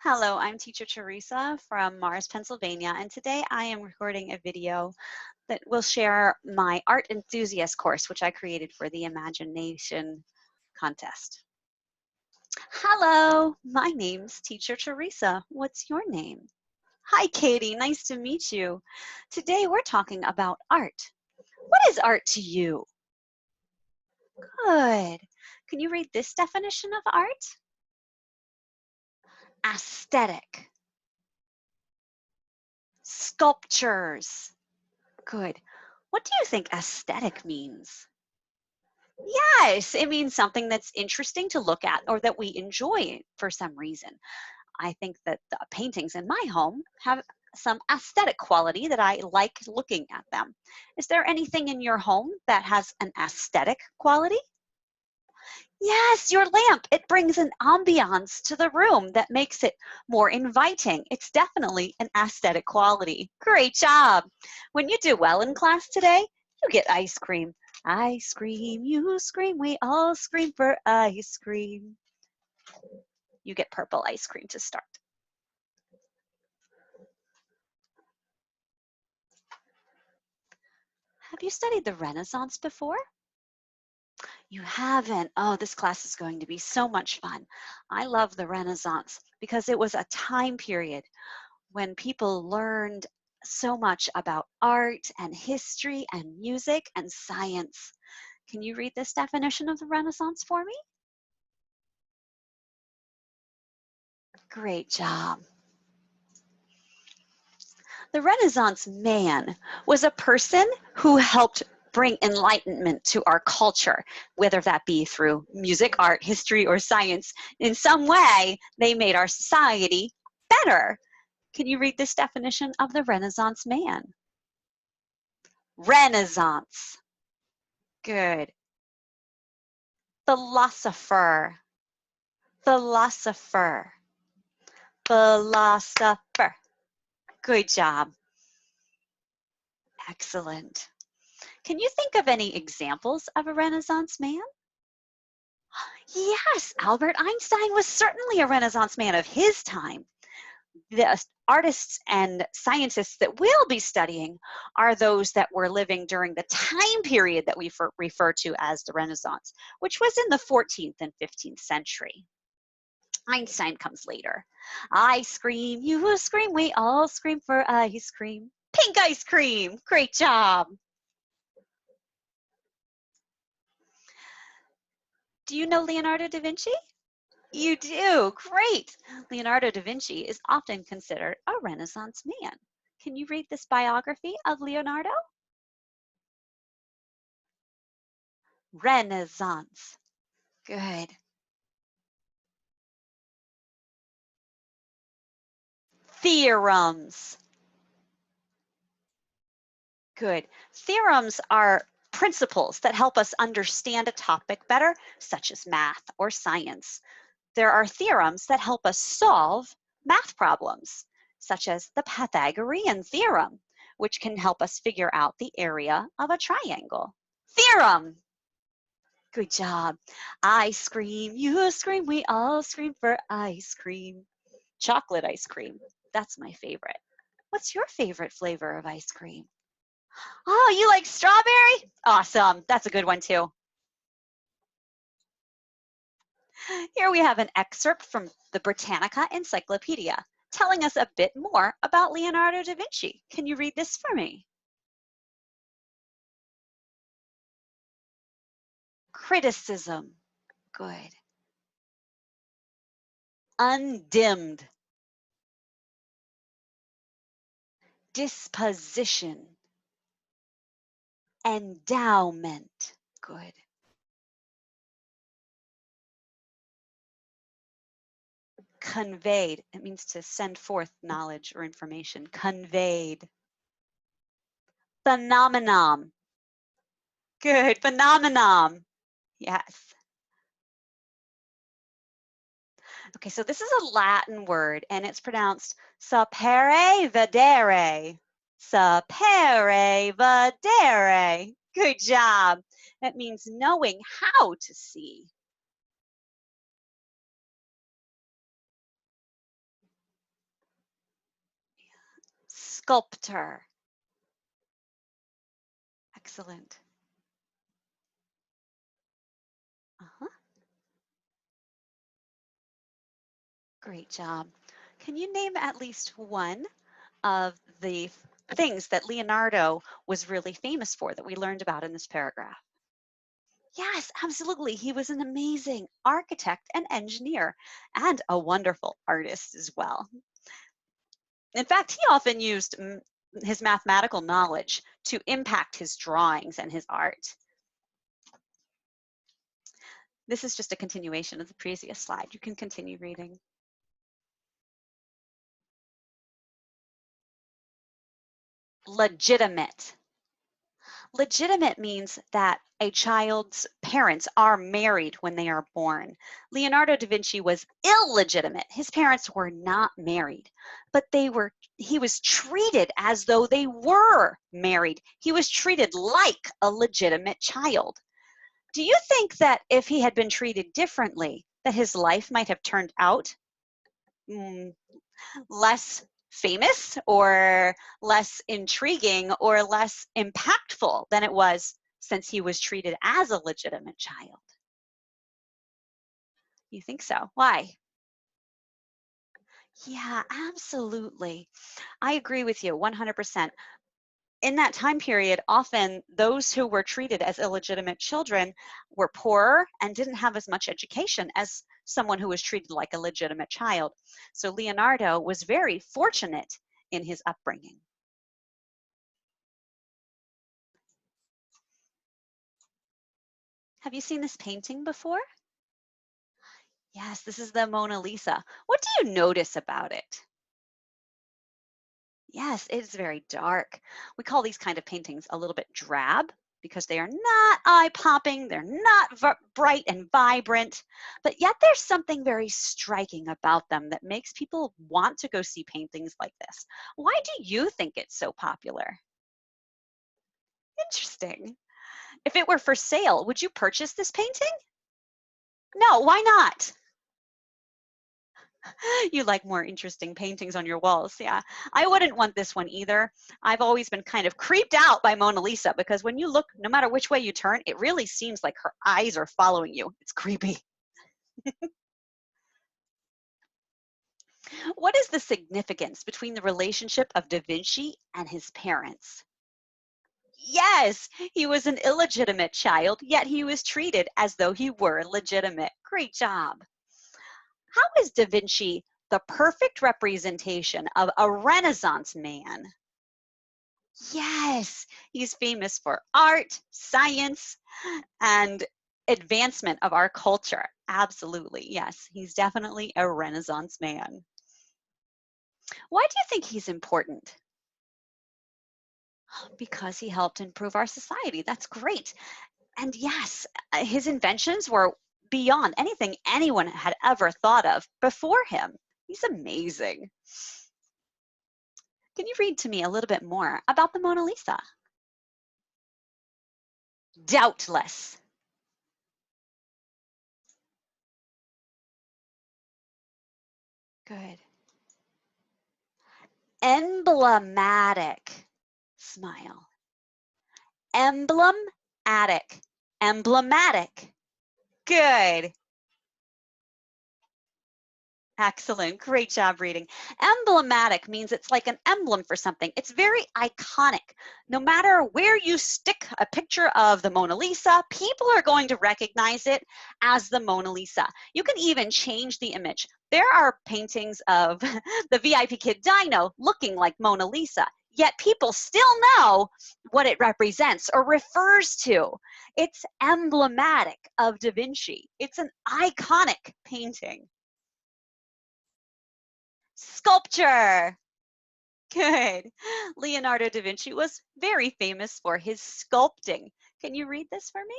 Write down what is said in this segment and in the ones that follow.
Hello, I'm teacher Teresa from Mars, Pennsylvania, and today I am recording a video that will share my art enthusiast course, which I created for the Imagination contest. Hello, my name's teacher Teresa. What's your name? Hi, Katie, nice to meet you. Today we're talking about art. What is art to you? Good. Can you read this definition of art? Aesthetic. Sculptures. Good. What do you think aesthetic means? Yes, it means something that's interesting to look at or that we enjoy for some reason. I think that the paintings in my home have some aesthetic quality that I like looking at them. Is there anything in your home that has an aesthetic quality? Yes, your lamp. It brings an ambiance to the room that makes it more inviting. It's definitely an aesthetic quality. Great job. When you do well in class today, you get ice cream. I scream, you scream, we all scream for ice cream. You get purple ice cream to start. Have you studied the Renaissance before? You haven't. Oh, this class is going to be so much fun. I love the Renaissance because it was a time period when people learned so much about art and history and music and science. Can you read this definition of the Renaissance for me? Great job. The Renaissance man was a person who helped bring enlightenment to our culture, whether that be through music, art, history, or science. In some way, they made our society better. Can you read this definition of the Renaissance man? Renaissance. Good. Philosopher. Philosopher. Philosopher. Good job. Excellent. Can you think of any examples of a Renaissance man? Yes, Albert Einstein was certainly a Renaissance man of his time. The artists and scientists that we'll be studying are those that were living during the time period that we refer to as the Renaissance, which was in the 14th and 15th century. Einstein comes later. I scream, you scream, we all scream for ice cream. Pink ice cream, great job. Do you know Leonardo da Vinci? You do, great. Leonardo da Vinci is often considered a Renaissance man. Can you read this biography of Leonardo? Renaissance. Good. Theorems. Good. Theorems are principles that help us understand a topic better, such as math or science. There are theorems that help us solve math problems, such as the Pythagorean theorem, which can help us figure out the area of a triangle. Theorem. Good job. I scream, you scream, we all scream for ice cream. Chocolate ice cream. That's my favorite. What's your favorite flavor of ice cream? Oh, you like strawberry? Awesome. That's a good one too. Here we have an excerpt from the Britannica Encyclopedia telling us a bit more about Leonardo da Vinci. Can you read this for me? Criticism. Good. Undimmed. Disposition. Endowment. Good. Conveyed. It means to send forth knowledge or information. Conveyed. Phenomenon. Good. Phenomenon. Yes. Okay, so this is a Latin word and it's pronounced sapere vedere. Sapere vedere. Good job. That means knowing how to see. Sculptor. Excellent. Uh-huh. Great job. Can you name at least one of the things that Leonardo was really famous for that we learned about in this paragraph? Yes, absolutely. He was an amazing architect and engineer and a wonderful artist as well. In fact, he often used his mathematical knowledge to impact his drawings and his art. This is just a continuation of the previous slide. You can continue reading. Legitimate. Legitimate means that a child's parents are married when they are born. Leonardo da Vinci was illegitimate. His parents were not married, but he was treated as though they were married. He was treated like a legitimate child. Do you think that if he had been treated differently, that his life might have turned out less famous or less intriguing or less impactful than it was since he was treated as a legitimate child? You think so? Why? Yeah, absolutely. I agree with you 100%. In that time period, often those who were treated as illegitimate children were poorer and didn't have as much education as someone who was treated like a legitimate child. So Leonardo was very fortunate in his upbringing. Have you seen this painting before? Yes, this is the Mona Lisa. What do you notice about it? Yes, it's very dark. We call these kind of paintings a little bit drab because they are not eye-popping, they're not bright and vibrant, but yet there's something very striking about them that makes people want to go see paintings like this. Why do you think it's so popular? Interesting. If it were for sale, would you purchase this painting? No, why not? You like more interesting paintings on your walls. Yeah, I wouldn't want this one either. I've always been kind of creeped out by Mona Lisa because when you look, no matter which way you turn, it really seems like her eyes are following you. It's creepy. What is the significance between the relationship of Da Vinci and his parents? Yes, he was an illegitimate child, yet he was treated as though he were legitimate. Great job. How is Da Vinci the perfect representation of a Renaissance man? Yes, he's famous for art, science, and advancement of our culture. Absolutely, yes, he's definitely a Renaissance man. Why do you think he's important? Because he helped improve our society. That's great. And yes, his inventions were beyond anything anyone had ever thought of before him. He's amazing. Can you read to me a little bit more about the Mona Lisa? Doubtless. Good. Emblematic. Smile. Emblematic. Emblematic. Good. Excellent. Great job reading. Emblematic means it's like an emblem for something. It's very iconic. No matter where you stick a picture of the Mona Lisa, people are going to recognize it as the Mona Lisa. You can even change the image. There are paintings of the Vipkid dino looking like Mona Lisa, yet people still know what it represents or refers to. It's emblematic of Da Vinci. It's an iconic painting. Sculpture. Good. Leonardo da Vinci was very famous for his sculpting. Can you read this for me?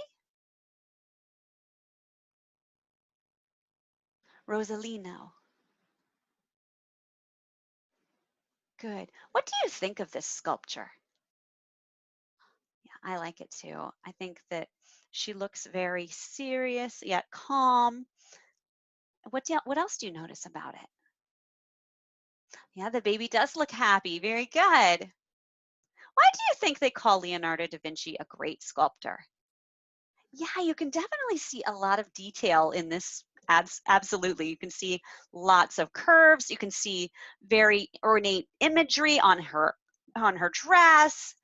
Rosalino. Good. What do you think of this sculpture? Yeah, I like it too. I think that she looks very serious yet calm. What else do you notice about it? Yeah, the baby does look happy. Very good. Why do you think they call Leonardo da Vinci a great sculptor? Yeah, you can definitely see a lot of detail in this. Absolutely. You can see lots of curves. You can see very ornate imagery on her dress.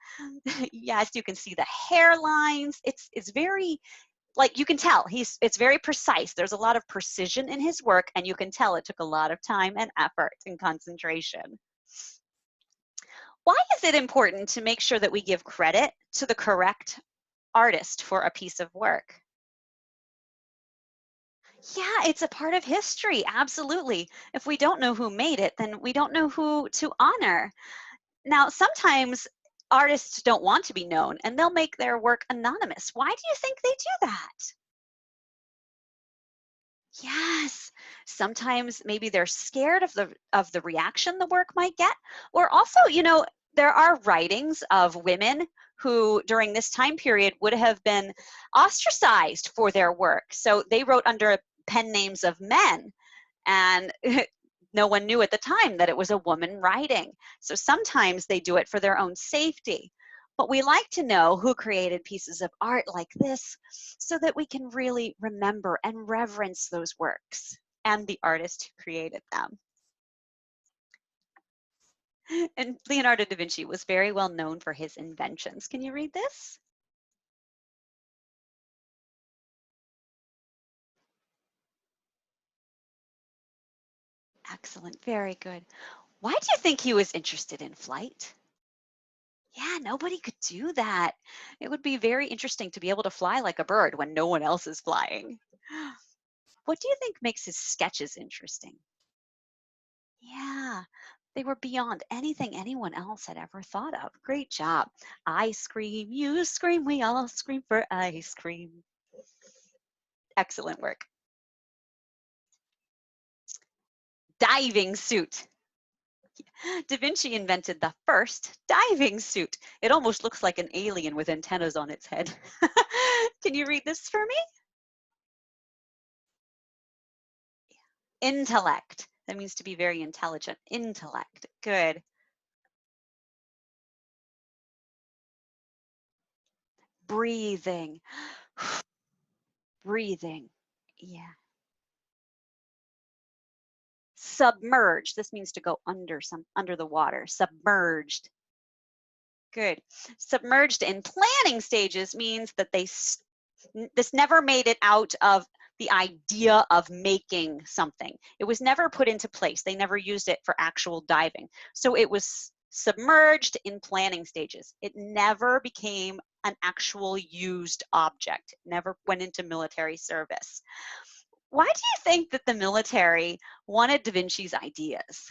Yes, you can see the hairlines. It's very, like, you can tell it's very precise. There's a lot of precision in his work, and you can tell it took a lot of time and effort and concentration. Why is it important to make sure that we give credit to the correct artist for a piece of work? Yeah, it's a part of history. Absolutely. If we don't know who made it, then we don't know who to honor. Now, sometimes artists don't want to be known and they'll make their work anonymous. Why do you think they do that? Yes. Sometimes maybe they're scared of the reaction the work might get. Or also, there are writings of women who during this time period would have been ostracized for their work. So they wrote under pen names of men, and no one knew at the time that it was a woman writing. So sometimes they do it for their own safety. But we like to know who created pieces of art like this so that we can really remember and reverence those works and the artist who created them. And Leonardo da Vinci was very well known for his inventions. Can you read this? Excellent, very good. Why do you think he was interested in flight? Yeah, nobody could do that. It would be very interesting to be able to fly like a bird when no one else is flying. What do you think makes his sketches interesting? Yeah, they were beyond anything anyone else had ever thought of. Great job. I scream, you scream, we all scream for ice cream. Excellent work. Diving suit. Da Vinci invented the first diving suit. It almost looks like an alien with antennas on its head. Can you read this for me? Intellect. That means to be very intelligent. Intellect. Good. Breathing. Breathing. Yeah. Submerged. This means to go under the water. Submerged. Good. Submerged in planning stages means that this never made it out of the idea of making something. It was never put into place. They never used it for actual diving. So it was submerged in planning stages. It never became an actual used object. It never went into military service. Why do you think that the military wanted Da Vinci's ideas?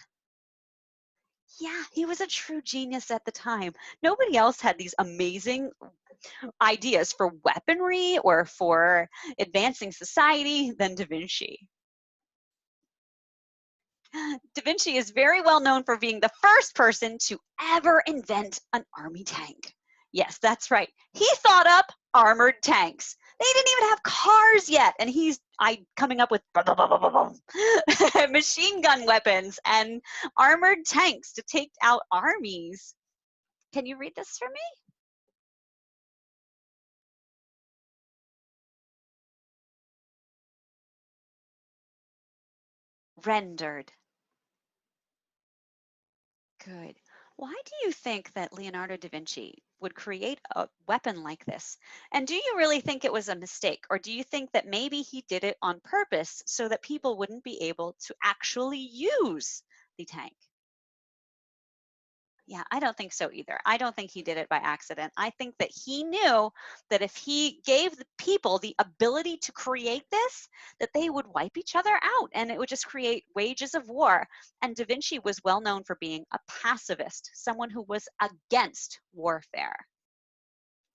Yeah, he was a true genius at the time. Nobody else had these amazing ideas for weaponry or for advancing society than Da Vinci. Da Vinci is very well known for being the first person to ever invent an army tank. Yes, that's right. He thought up armored tanks. They didn't even have cars yet, and he's coming up with machine gun weapons and armored tanks to take out armies. Can you read this for me? Rendered. Good. Why do you think that Leonardo da Vinci would create a weapon like this? And do you really think it was a mistake? Or do you think that maybe he did it on purpose so that people wouldn't be able to actually use the tank? Yeah, I don't think so either. I don't think he did it by accident. I think that he knew that if he gave the people the ability to create this, that they would wipe each other out and it would just create wages of war. And Da Vinci was well known for being a pacifist, someone who was against warfare.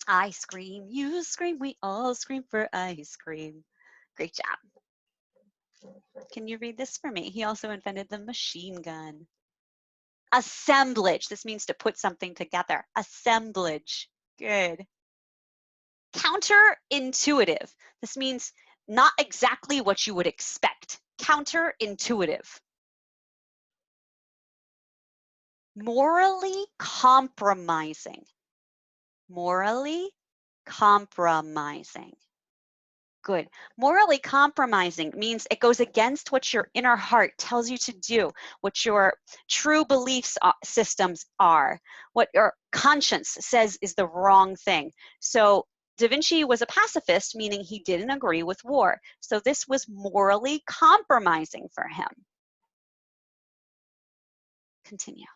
I scream, you scream, we all scream for ice cream. Great job. Can you read this for me? He also invented the machine gun. Assemblage. This means to put something together. Assemblage. Good. Counterintuitive. This means not exactly what you would expect. Counterintuitive. Morally compromising. Morally compromising. Good. Morally compromising means it goes against what your inner heart tells you to do, what your true beliefs systems are, what your conscience says is the wrong thing. So Da Vinci was a pacifist, meaning he didn't agree with war. So this was morally compromising for him. Continue.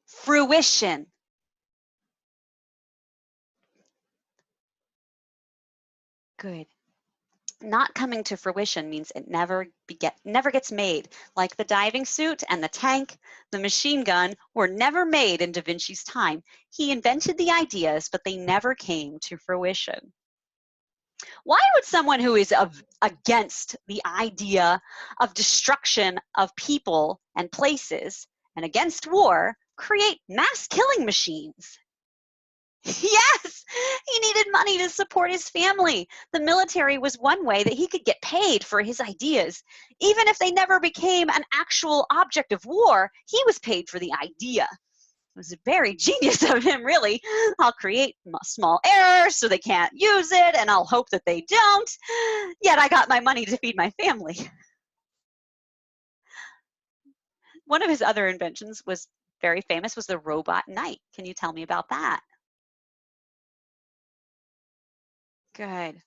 Fruition. Good. Not coming to fruition means it never gets made. Like the diving suit and the tank, the machine gun were never made in Da Vinci's time. He invented the ideas, but they never came to fruition. Why would someone who is against the idea of destruction of people and places and against war create mass killing machines? Yes, he needed money to support his family. The military was one way that he could get paid for his ideas. Even if they never became an actual object of war, he was paid for the idea. It was very genius of him, really. I'll create small errors so they can't use it, and I'll hope that they don't. Yet I got my money to feed my family. One of his other inventions was very famous, was the robot knight. Can you tell me about that? Good.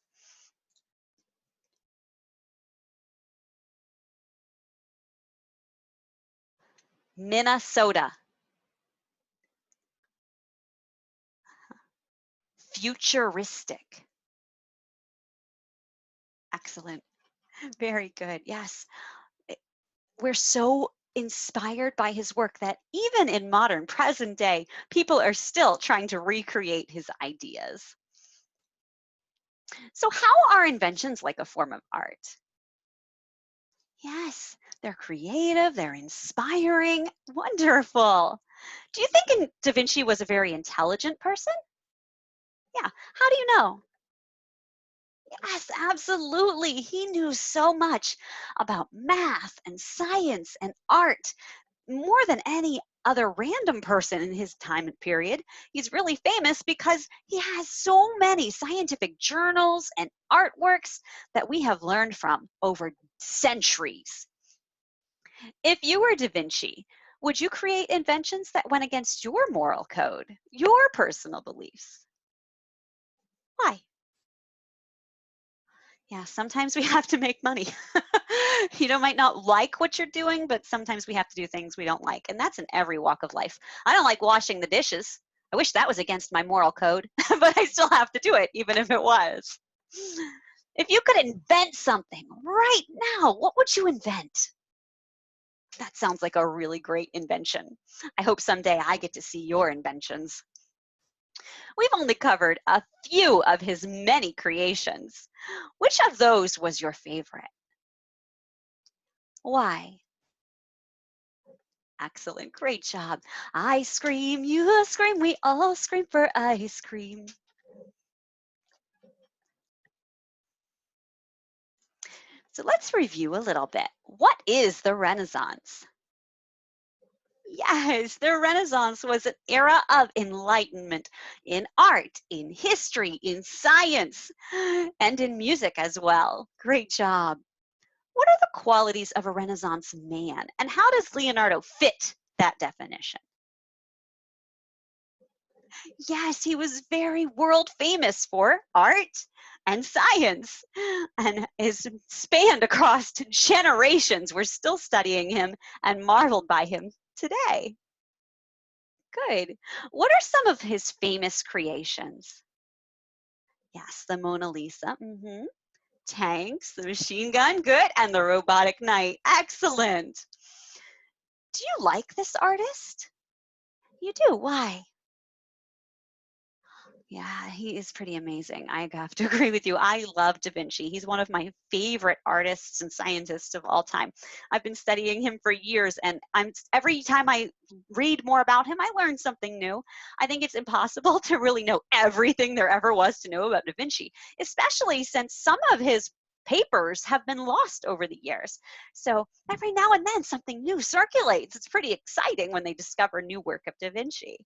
Minnesota. Futuristic. Excellent. Very good. Yes. We're so inspired by his work that even in modern present day, people are still trying to recreate his ideas. So how are inventions like a form of art? Yes, they're creative, they're inspiring. Wonderful. Do you think Da Vinci was a very intelligent person? Yeah. How do you know? Yes, absolutely. He knew so much about math and science and art, more than any other random person in his time and period. He's really famous because he has so many scientific journals and artworks that we have learned from over centuries. If you were Da Vinci, would you create inventions that went against your moral code, your personal beliefs? Why? Yeah, sometimes we have to make money. Might not like what you're doing, but sometimes we have to do things we don't like. And that's in every walk of life. I don't like washing the dishes. I wish that was against my moral code, but I still have to do it, even if it was. If you could invent something right now, what would you invent? That sounds like a really great invention. I hope someday I get to see your inventions. We've only covered a few of his many creations. Which of those was your favorite? Why? Excellent. Great job. I scream, you scream, we all scream for ice cream. So let's review a little bit. What is the Renaissance? Yes, the Renaissance was an era of enlightenment in art, in history, in science, and in music as well. Great job. What are the qualities of a Renaissance man, and how does Leonardo fit that definition? Yes, he was very world famous for art and science and is spanned across generations. We're still studying him and marveled by him today. Good. What are some of his famous creations? Yes, the Mona Lisa. Tanks, the machine gun. Good. And the robotic knight. Excellent. Do you like this artist? You do. Why? Yeah, he is pretty amazing. I have to agree with you. I love Da Vinci. He's one of my favorite artists and scientists of all time. I've been studying him for years, and every time I read more about him, I learn something new. I think it's impossible to really know everything there ever was to know about Da Vinci, especially since some of his papers have been lost over the years. So every now and then something new circulates. It's pretty exciting when they discover new work of Da Vinci.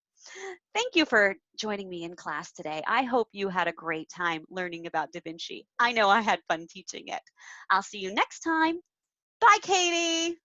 Thank you for joining me in class today. I hope you had a great time learning about Da Vinci. I know I had fun teaching it. I'll see you next time. Bye, Katie.